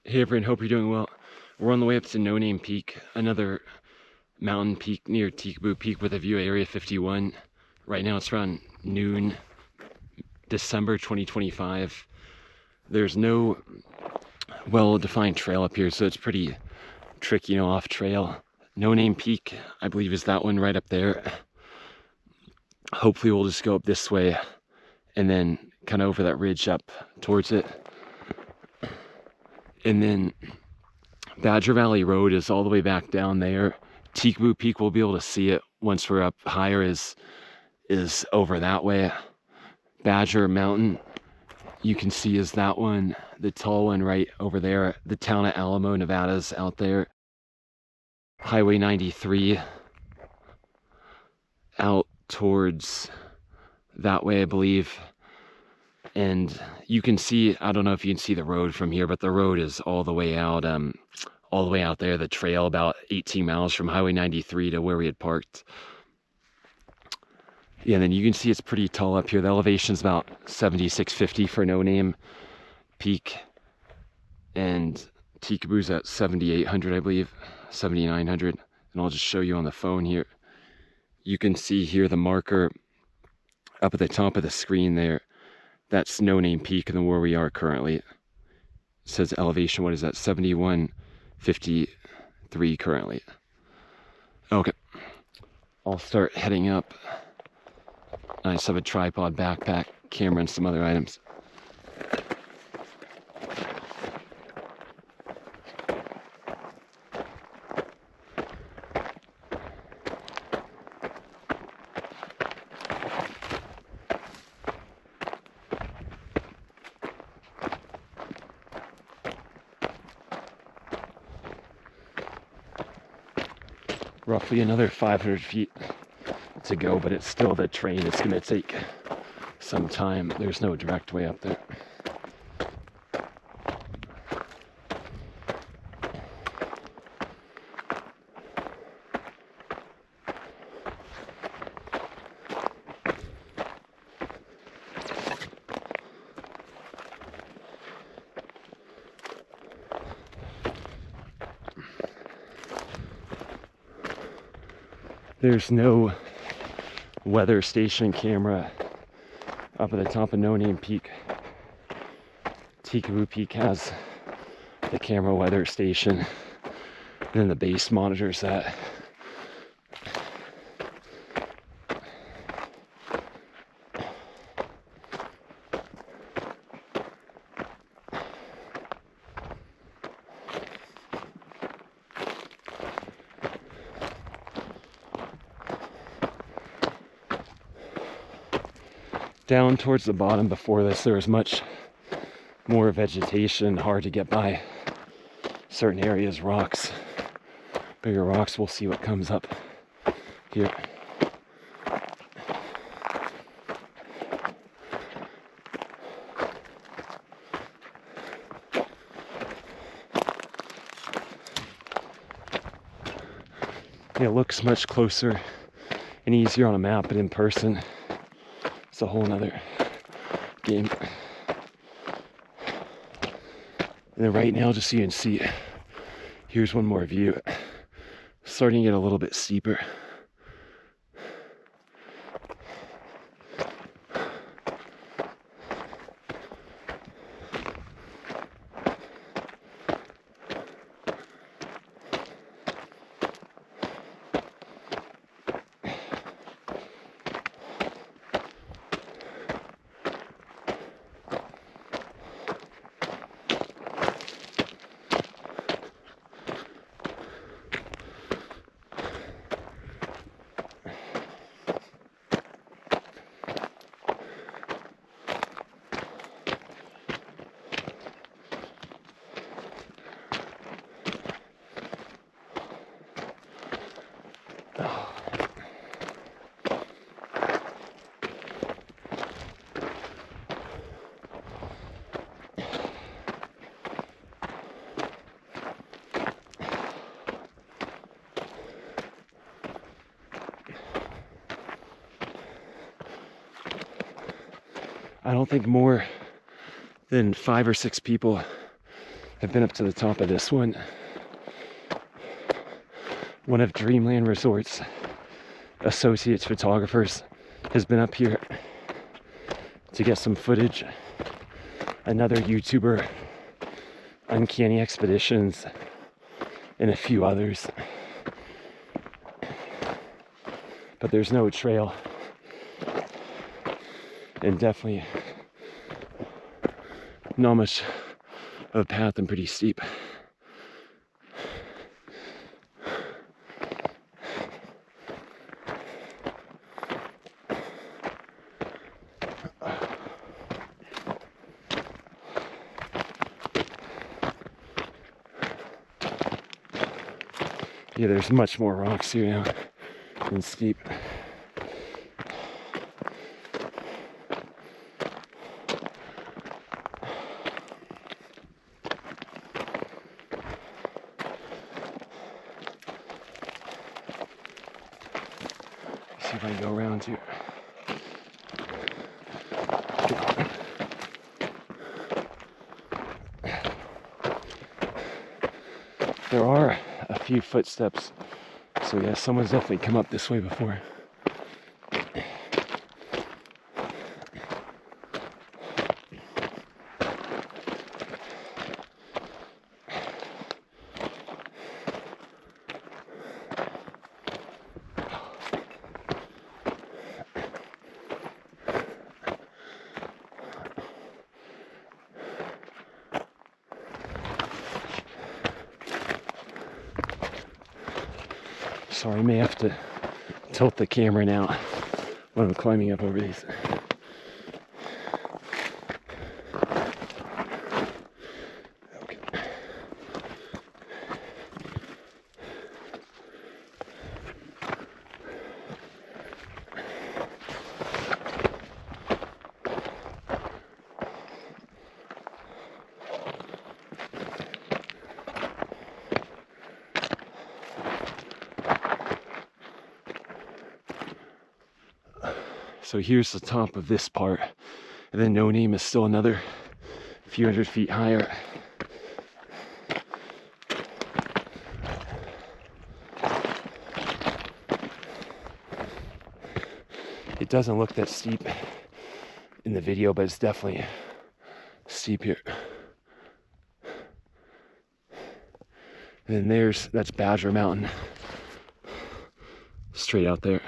Hey everyone, hope you're doing well. We're on the way up to No Name Peak, another mountain peak near Tikaboo Peak with a view of Area 51. Right now it's around noon, December 2025. There's no well-defined trail up here, so it's pretty tricky, off trail. No Name Peak, I believe, is that one right up there. Hopefully we'll just go up this way and then kind of over that ridge up towards it. And then Badger Valley Road is all the way back down there. Tikaboo Peak, we'll be able to see it once we're up higher, is over that way. Badger Mountain, you can see, is that one, the tall one right over there. The town of Alamo, Nevada's out there. Highway 93 out towards that way, I believe. And you can see, I don't know if you can see the road from here, but the road is all the way out there, the trail, about 18 miles from Highway 93 to where we had parked. Yeah, and then you can see it's pretty tall up here. The elevation's about 7,650 for No Name Peak. And Tikaboo's at 7,800, I believe, 7,900. And I'll just show you on the phone here. You can see here the marker up at the top of the screen there. That's No Name Peak and where we are currently. It says elevation, what is that? 7,153 currently. Okay. I'll start heading up. I just have a tripod, backpack, camera, and some other items. Roughly another 500 feet to go, but it's still the train. It's going to take some time. There's no direct way up there. There's no weather station camera up at the top of No Name Peak. Tikaboo Peak has the camera weather station, and then the base monitors that. Down towards the bottom before this, there was much more vegetation, hard to get by. Certain areas, rocks, bigger rocks. We'll see what comes up here. It looks much closer and easier on a map, but in person, it's a whole nother game. And then right now, just so you can see, here's one more view. Starting to get a little bit steeper. I don't think more than 5 or 6 people I've been up to the top of this one. One of Dreamland Resort's associates photographers has been up here to get some footage. Another YouTuber, Uncanny Expeditions, and a few others. But there's no trail, and definitely not much of a path and pretty steep. Yeah, there's much more rocks here now and steep. See if I can go around here. There are a few footsteps, so yeah, someone's definitely come up this way before. Sorry, I may have to tilt the camera now when I'm climbing up over these. Okay. So here's the top of this part, and then No Name is still another few hundred feet higher. It doesn't look that steep in the video, but it's definitely steep here. And then that's Badger Mountain, straight out there.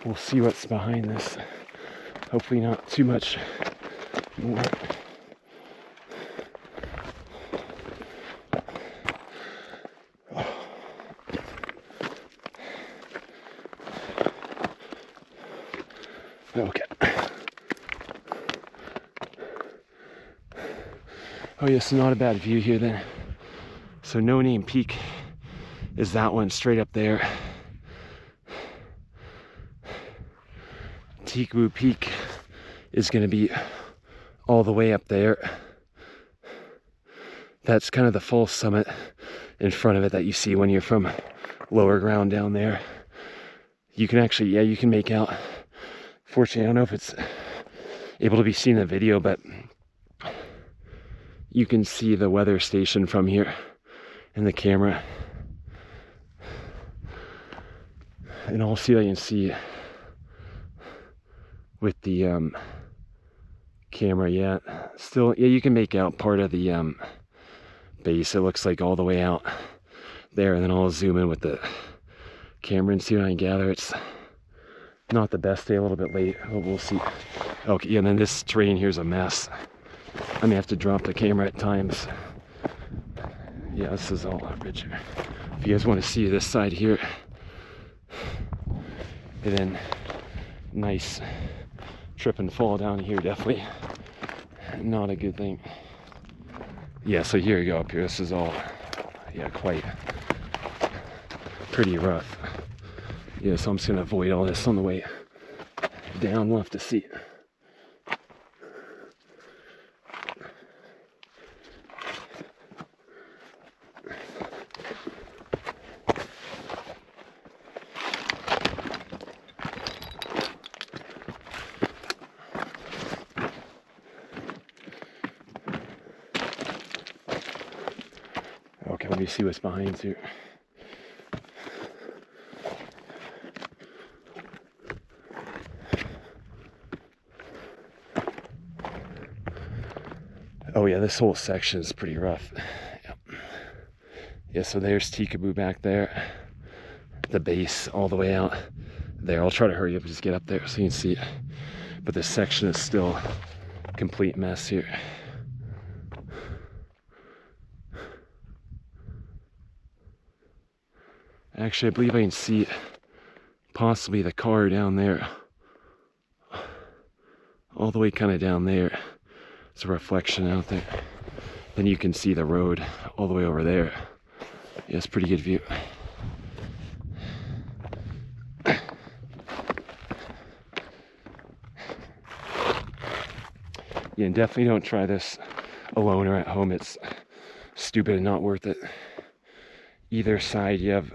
We'll see what's behind this. Hopefully not too much more. Okay. Oh yes, not a bad view here then. So No Name Peak is that one straight up there. Tikaboo Peak is going to be all the way up there. That's kind of the full summit in front of it that you see when you're from lower ground down there. You can actually, yeah, you can make out. Fortunately, I don't know if it's able to be seen in the video, but you can see the weather station from here in the camera. And I'll see what I can see with the camera. Yeah, still, yeah, you can make out part of the base. It looks like all the way out there, and then I'll zoom in with the camera and see what I can gather. It's not the best day, a little bit late, but we'll see. Okay, yeah, and then this terrain here's a mess. I may have to drop the camera at times. Yeah, this is all ridge. If you guys want to see this side here, and then nice trip and fall down here, definitely not a good thing. Yeah, so here you go up here. This is all, yeah, quite pretty rough. Yeah, so I'm just gonna avoid all this on the way down. We'll have to see. Okay, let me see what's behind here. Oh yeah, this whole section is pretty rough. Yep. Yeah, so there's Tikaboo back there. The base all the way out there. I'll try to hurry up and just get up there so you can see it. But this section is still a complete mess here. Actually, I believe I can see possibly the car down there. All the way kind of down there. It's a reflection out there. Then you can see the road all the way over there. Yeah, it's a pretty good view. Yeah, and definitely don't try this alone or at home. It's stupid and not worth it. Either side you have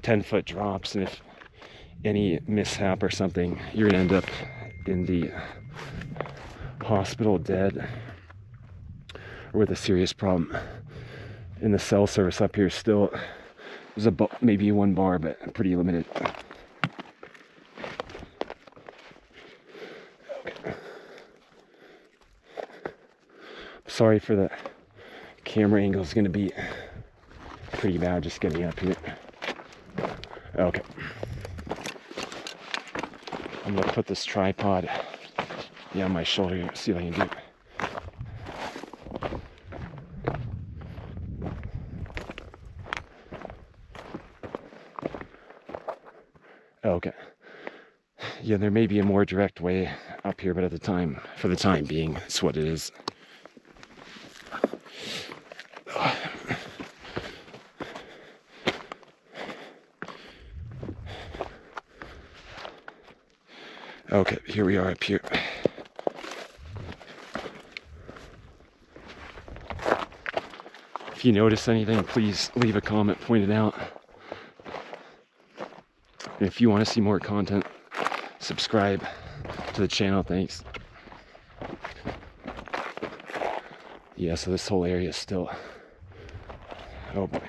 10-foot drops, and if any mishap or something, you're gonna end up in the hospital dead or with a serious problem. In the cell service up here still, there's maybe one bar, but pretty limited. Okay. Sorry for the camera angle, is gonna be pretty bad just getting up here. Okay. I'm gonna put this tripod on my shoulder here, see what I can do. Okay. Yeah, there may be a more direct way up here, but for the time being, it's what it is. Okay, here we are up here. If you notice anything, please leave a comment, point it out. And if you want to see more content, subscribe to the channel. Thanks. Yeah, so this whole area is still... Oh boy.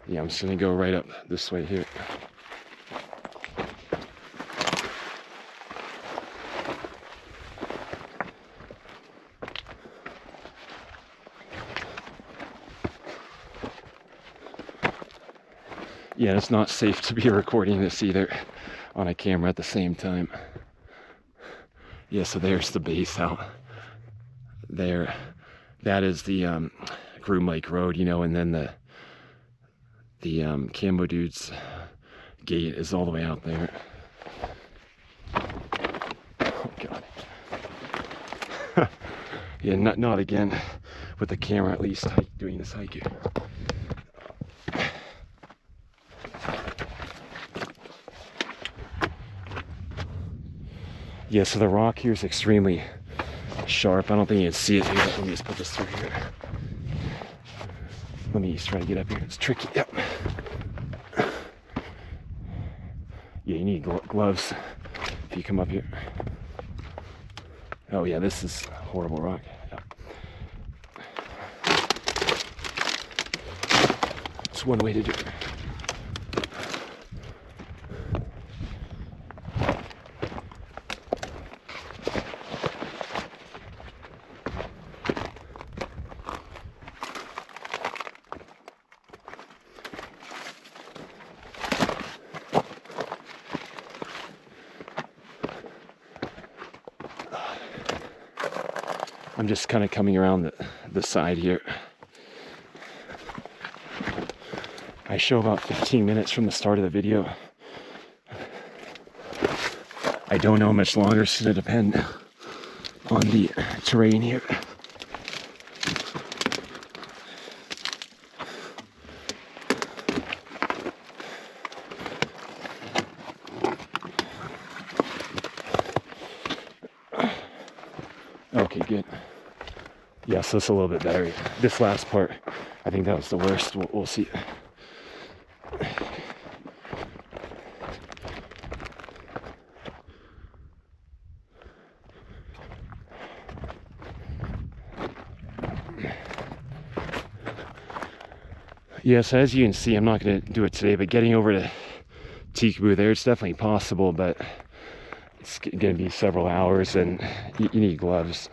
Yeah, I'm just gonna go right up this way here. Yeah, it's not safe to be recording this either on a camera at the same time. Yeah, so there's the base out there. That is the Groom Lake Road, you know, and then the Camo Dude's gate is all the way out there. Oh god. Yeah, not again with the camera, at least doing this hike here. Yeah, so the rock here is extremely sharp. I don't think you can see it here. Let me just put this through here. Let me just try to get up here. It's tricky. Yep. Yeah, you need gloves if you come up here. Oh yeah, this is horrible rock. Yep. It's one way to do it. I'm just kind of coming around the side here. I show about 15 minutes from the start of the video. I don't know how much longer, it's going to depend on the terrain here. Okay, good. Yeah, so it's a little bit better. This last part, I think that was the worst. We'll see. Yes, as you can see, I'm not going to do it today, but getting over to Tikaboo there, it's definitely possible, but it's going to be several hours, and you need gloves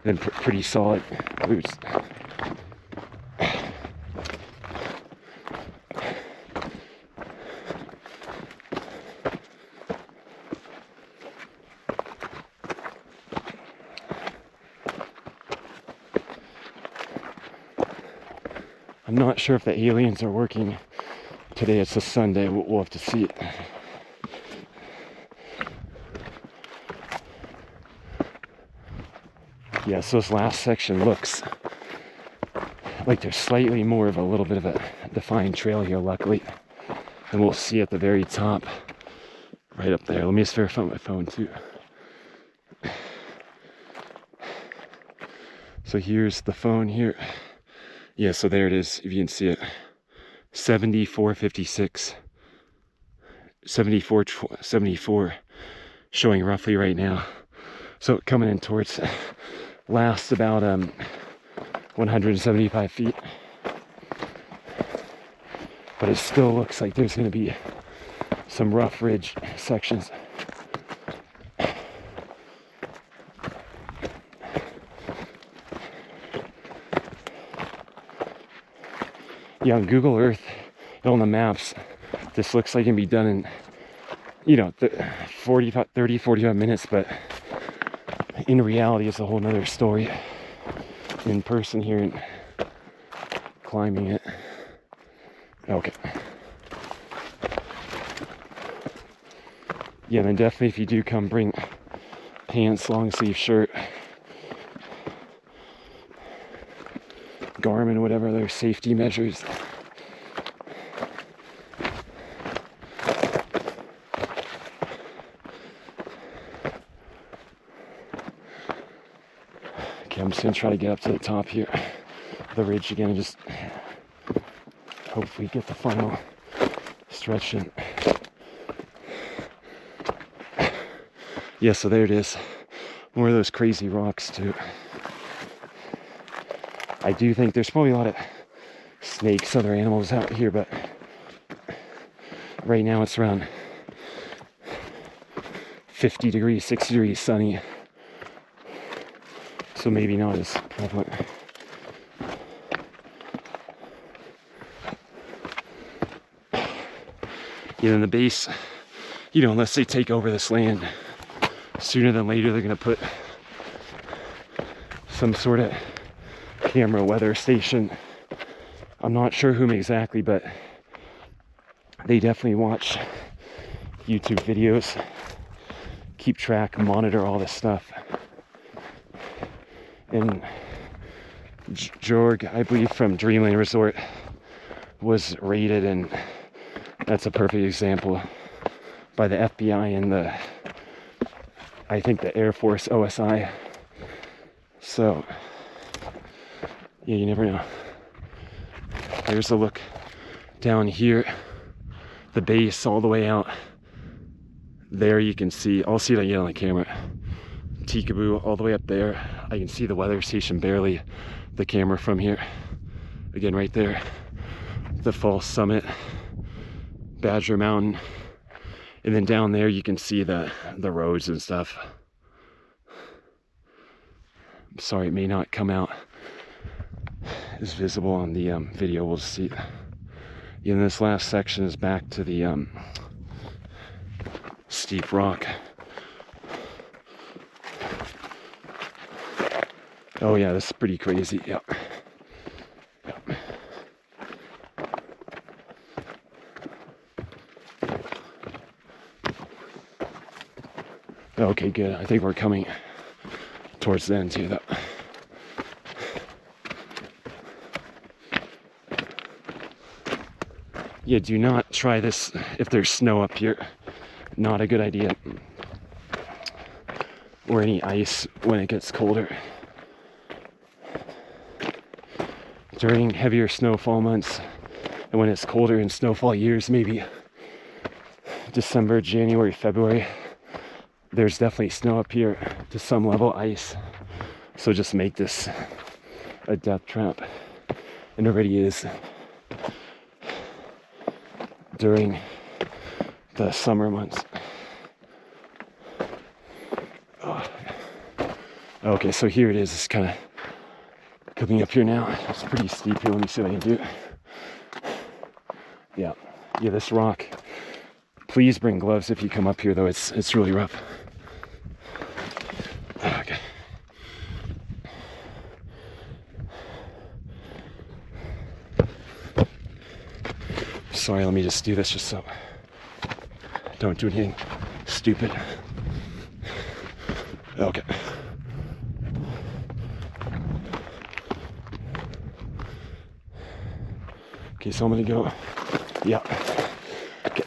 and pretty solid boots. I'm not sure if the aliens are working today. It's a Sunday. We'll have to see it. Yeah, so this last section looks like there's slightly more of a little bit of a defined trail here, luckily. And we'll see at the very top, right up there. Let me just verify my phone too. So here's the phone here. Yeah, so there it is, if you can see it. 7456. 74 showing roughly right now. So coming in towards last about 175 feet. But it still looks like there's going to be some rough ridge sections. Yeah, on Google Earth and on the maps, this looks like it can be done in, 30, 45 minutes, but in reality, it's a whole nother story. In person here and climbing it. Okay. Yeah, then definitely if you do come, bring pants, long sleeve shirt, Garmin, whatever other safety measures. Okay, I'm just gonna try to get up to the top here, the ridge again, and just hopefully get the final stretch in. Yeah, so there it is. More of those crazy rocks too. I do think there's probably a lot of snakes, other animals out here, but right now it's around 50 degrees, 60 degrees sunny. So maybe not as prevalent. Yeah, in the base, unless they take over this land, sooner than later they're gonna put some sort of camera weather station. I'm not sure whom exactly, but they definitely watch YouTube videos, keep track, monitor all this stuff. And Jorg, I believe from Dreamland Resort, was raided, and that's a perfect example by the FBI and I think the Air Force OSI. So yeah, you never know. There's a look down here, the base all the way out there. You can see, I'll see it again on the camera, Tikaboo all the way up there. I can see the weather station barely, the camera from here. Again, right there, the false summit, Badger Mountain. And then down there you can see the roads and stuff. I'm sorry, it may not come out as visible on the video. We'll see. And this last section is back to the steep rock. Oh yeah, this is pretty crazy. Yep. Yep. Okay, good. I think we're coming towards the end here, though. Yeah, do not try this if there's snow up here. Not a good idea. Or any ice when it gets colder. During heavier snowfall months, and when it's colder in snowfall years, maybe December, January, February, there's definitely snow up here, to some level ice. So just make this a death trap. And it already is during the summer months. Oh. Okay, so here it is. It's kind of coming up here now. It's pretty steep here. Let me see what I can do. Yeah, this rock. Please bring gloves if you come up here, though. It's really rough. Okay. Sorry, let me just do this just so don't do anything stupid. Okay. Okay, so I'm gonna go. Yeah. Okay.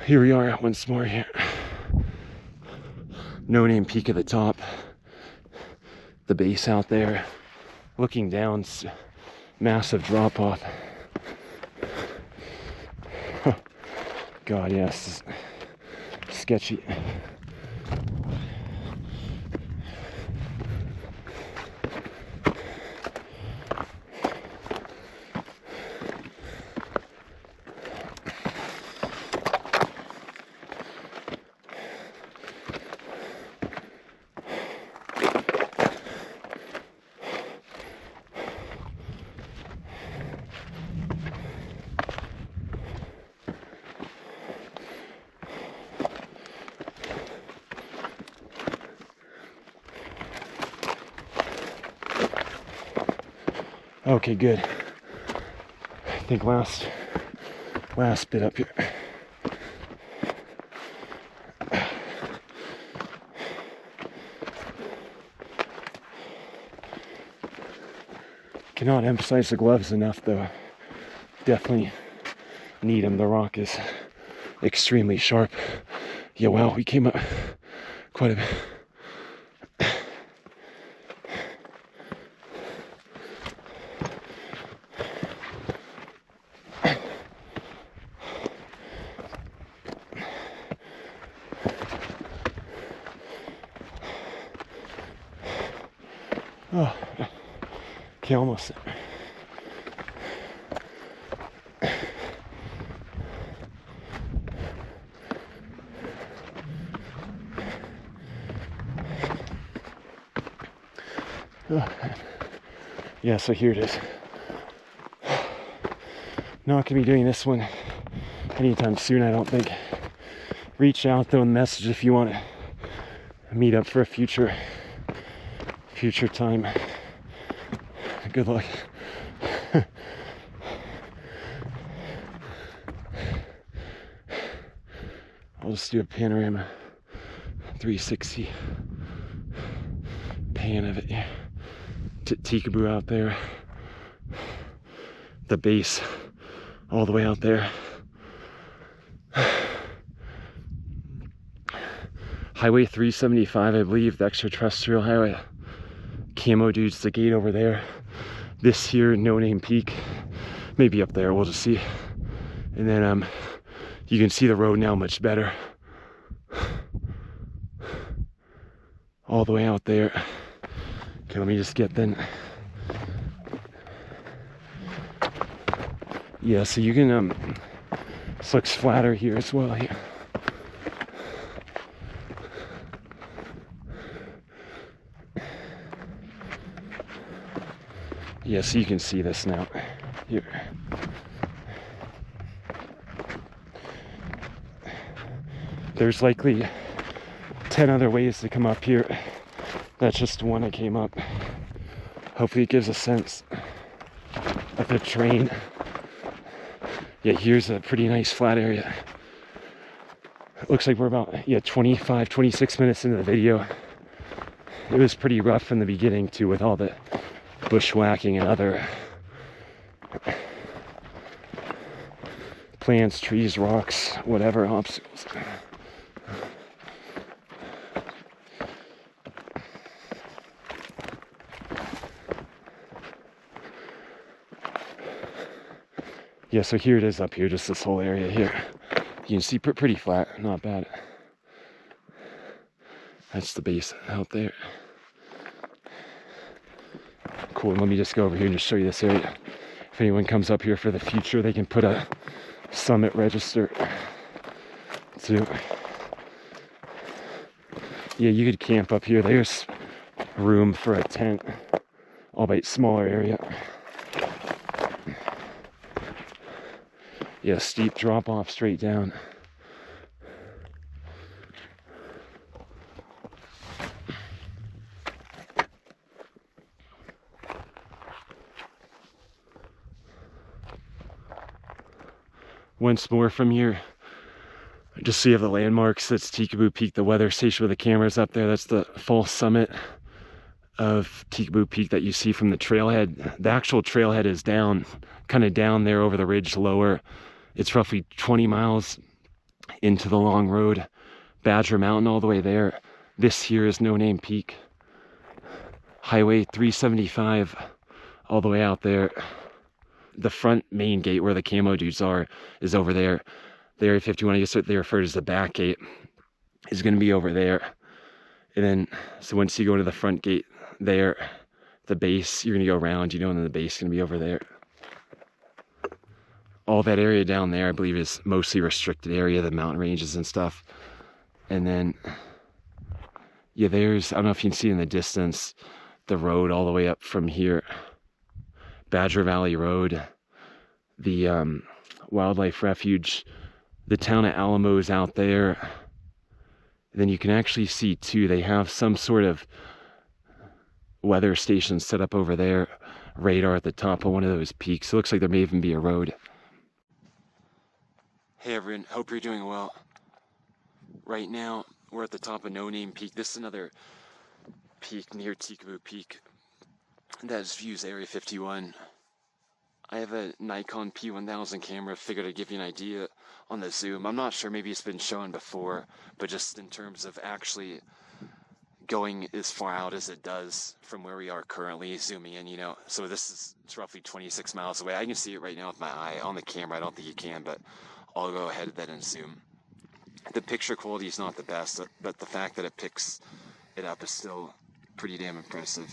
Here we are once more here. No Name Peak at the top. The base out there. Looking down, massive drop off. God, yes. Sketchy. Okay, good. I think last bit up here. Cannot emphasize the gloves enough, though. Definitely need them. The rock is extremely sharp. Yeah, wow, we came up quite a bit. Oh, okay, almost. Oh. Yeah, so here it is. Not gonna be doing this one anytime soon, I don't think. Reach out though and message if you want to meet up for a future time. Good luck. I'll just do a panorama 360 pan of it. Tikaboo out there. The base all the way out there. Highway 375, I believe, the extraterrestrial highway. Camo dudes, the gate over there. This here, No Name Peak. Maybe up there, we'll just see. And then you can see the road now much better. All the way out there. Okay, let me just get then. Yeah, so you can, this looks flatter here as well here. Yeah, so you can see this now. Here. There's likely 10 other ways to come up here. That's just one I came up. Hopefully it gives a sense of the terrain. Yeah, here's a pretty nice flat area. It looks like we're about 25, 26 minutes into the video. It was pretty rough from the beginning too, with all the bushwhacking and other plants, trees, rocks, whatever obstacles. Yeah, so here it is up here, just this whole area here. You can see pretty flat, not bad. That's the base out there. Cool, let me just go over here and just show you this area. If anyone comes up here for the future, they can put a summit register too. Yeah, you could camp up here. There's room for a tent, albeit smaller area. Yeah, steep drop off straight down. Once more from here, just so you have the landmarks, that's Tikaboo Peak, the weather station with the cameras up there. That's the false summit of Tikaboo Peak that you see from the trailhead. The actual trailhead is down, kind of down there over the ridge lower. It's roughly 20 miles into the long road, Badger Mountain all the way there. This here is No Name Peak. Highway 375 all the way out there. The front main gate where the camo dudes are is over there. The Area 51, I guess what they refer to as the back gate, is going to be over there. And then, so once you go to the front gate there, the base, you're going to go around, and then the base is going to be over there. All that area down there, I believe, is mostly restricted area, the mountain ranges and stuff. And then, yeah, there's, I don't know if you can see in the distance, the road all the way up from here. Badger Valley Road, the wildlife refuge, the town of Alamos out there. And then you can actually see too, they have some sort of weather station set up over there, radar at the top of one of those peaks. It looks like there may even be a road. Hey everyone, hope you're doing well. Right now, we're at the top of No Name Peak. This is another peak near Tikaboo Peak that views Area 51. I have a Nikon P1000 camera, figured I'd give you an idea on the zoom. I'm not sure, maybe it's been shown before, but just in terms of actually going as far out as it does from where we are currently, zooming in, So it's roughly 26 miles away. I can see it right now with my eye. On the camera, I don't think you can, but I'll go ahead then and zoom. The picture quality is not the best, but the fact that it picks it up is still pretty damn impressive.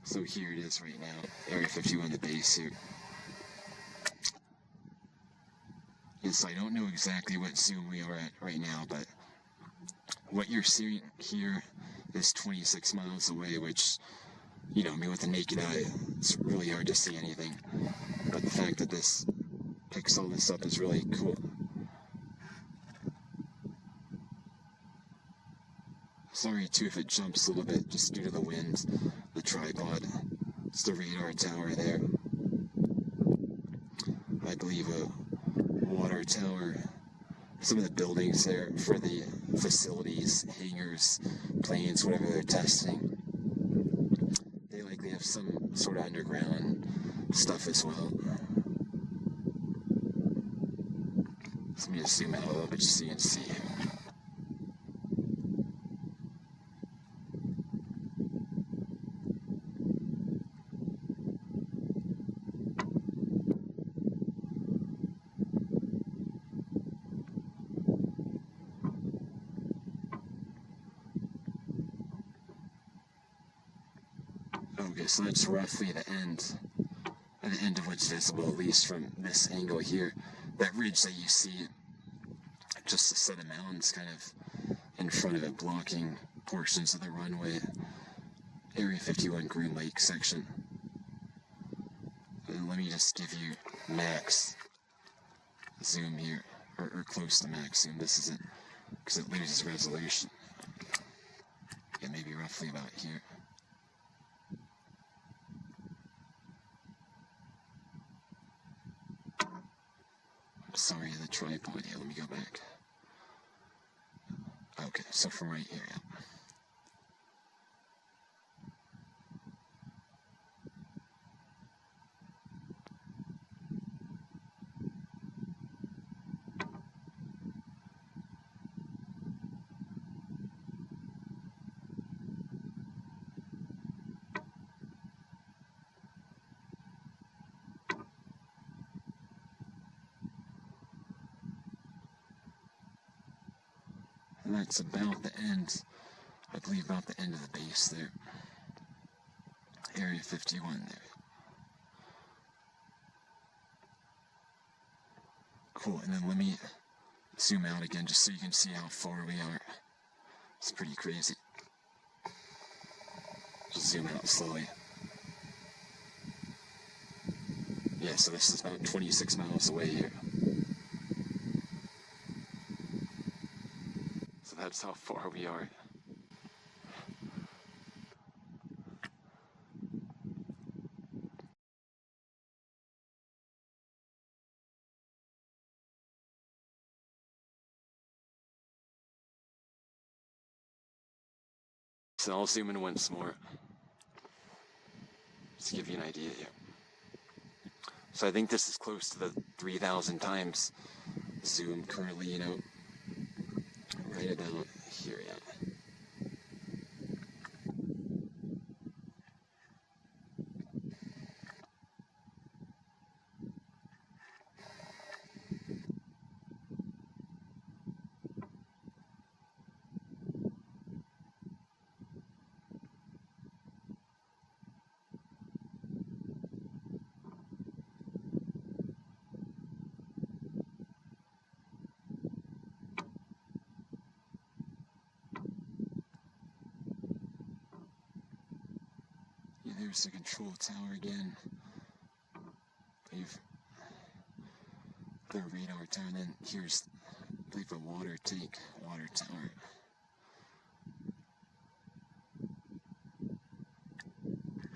So here it is right now, Area 51, the base here. And so I don't know exactly what zoom we are at right now, but what you're seeing here is 26 miles away, which, with the naked eye, it's really hard to see anything. But the fact that this picks all this up is really cool. Sorry too if it jumps a little bit, just due to the wind, the tripod. It's the radar tower there. I believe a water tower. Some of the buildings there for the facilities, hangars, planes, whatever they're testing. They likely have some sort of underground stuff as well. Let me just zoom out a little bit just so you can see. Okay, so that's roughly the end of what's visible, at least from this angle here. That ridge that you see, just a set of mountains kind of in front of it, blocking portions of the runway. Area 51 Green Lake section. And let me just give you max zoom here, or close to max zoom. This isn't, because it loses resolution. Yeah, maybe roughly about here. I'm sorry, the tripod here, let me go back. Okay, so from right here, yeah. And that's about the end, I believe about the end of the base there. Area 51 there. Cool, and then let me zoom out again just so you can see how far we are. It's pretty crazy. Just zoom out slowly. Yeah, so this is about 26 miles away here. So that's how far we are. So I'll zoom in once more, just to give you an idea here. So I think this is close to the 3,000 times zoom currently, you know, right about here, yeah. Yeah, there's the control tower again. We've the radar tower, and then here's, I believe, a water tower.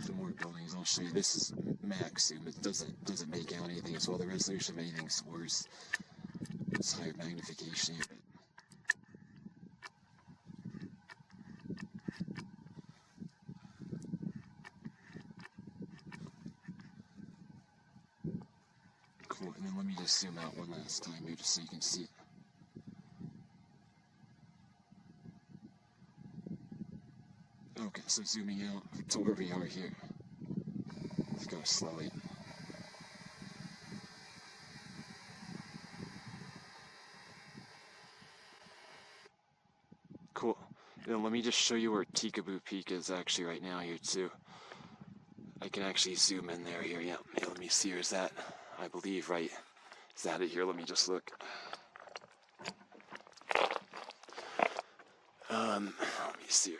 Some more buildings. I'll show you. This is max zoom. It doesn't make out anything as well. The resolution of anything's worse. It's higher magnification here. Cool. And then let me just zoom out one last time here, just so you can see it. Okay, so zooming out to where we are here. Let's go slowly. Cool. And then let me just show you where Tikaboo Peak is actually right now here too. I can actually zoom in there here. Yeah, let me see. Here's that, I believe, right? Is that it here? Let me just look. Let me see.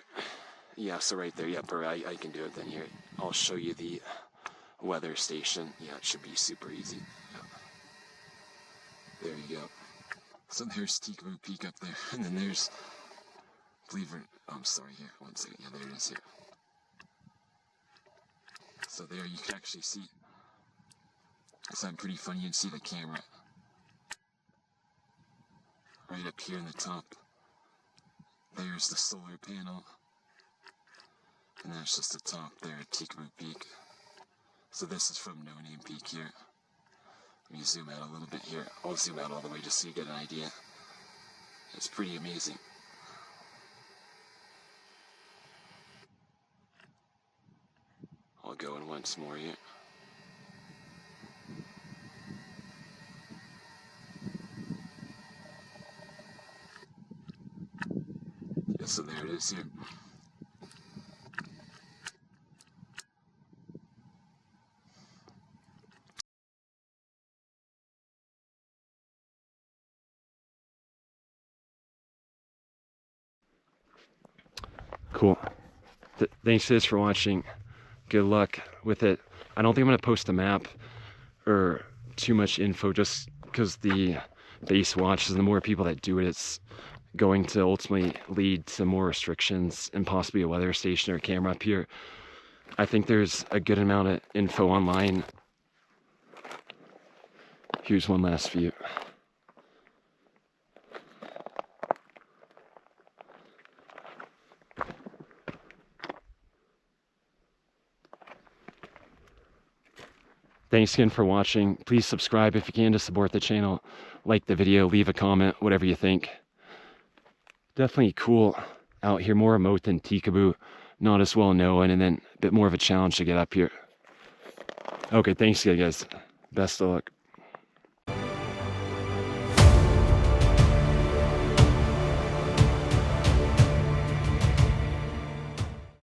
Yeah, so right there. Yep, I can do it then here. I'll show you the weather station. Yeah, it should be super easy. Yep. There you go. So there's Tikaboo Peak up there, and then there's, believe it, I'm sorry, here, one second. Yeah, there it is here. So there you can actually see, something pretty funny. You can see the camera right up here in the top. There's the solar panel, and that's just the top there at Tikaboo Peak. So this is from No Name Peak here. Let me zoom out a little bit here. I'll zoom out all the way just so you get an idea. It's pretty amazing. I'll go in once more here. Yeah, so there it is here. Cool. Thanks guys for watching. Good luck with it. I don't think I'm going to post a map or too much info just because the base watches, the more people that do it, it's going to ultimately lead to more restrictions and possibly a weather station or camera up here. I think there's a good amount of info online. Here's one last view. Thanks again for watching. Please subscribe if you can to support the channel. Like the video, leave a comment, whatever you think. Definitely cool out here, more remote than Tikaboo. Not as well known, and then a bit more of a challenge to get up here. Okay, thanks again, guys. Best of luck.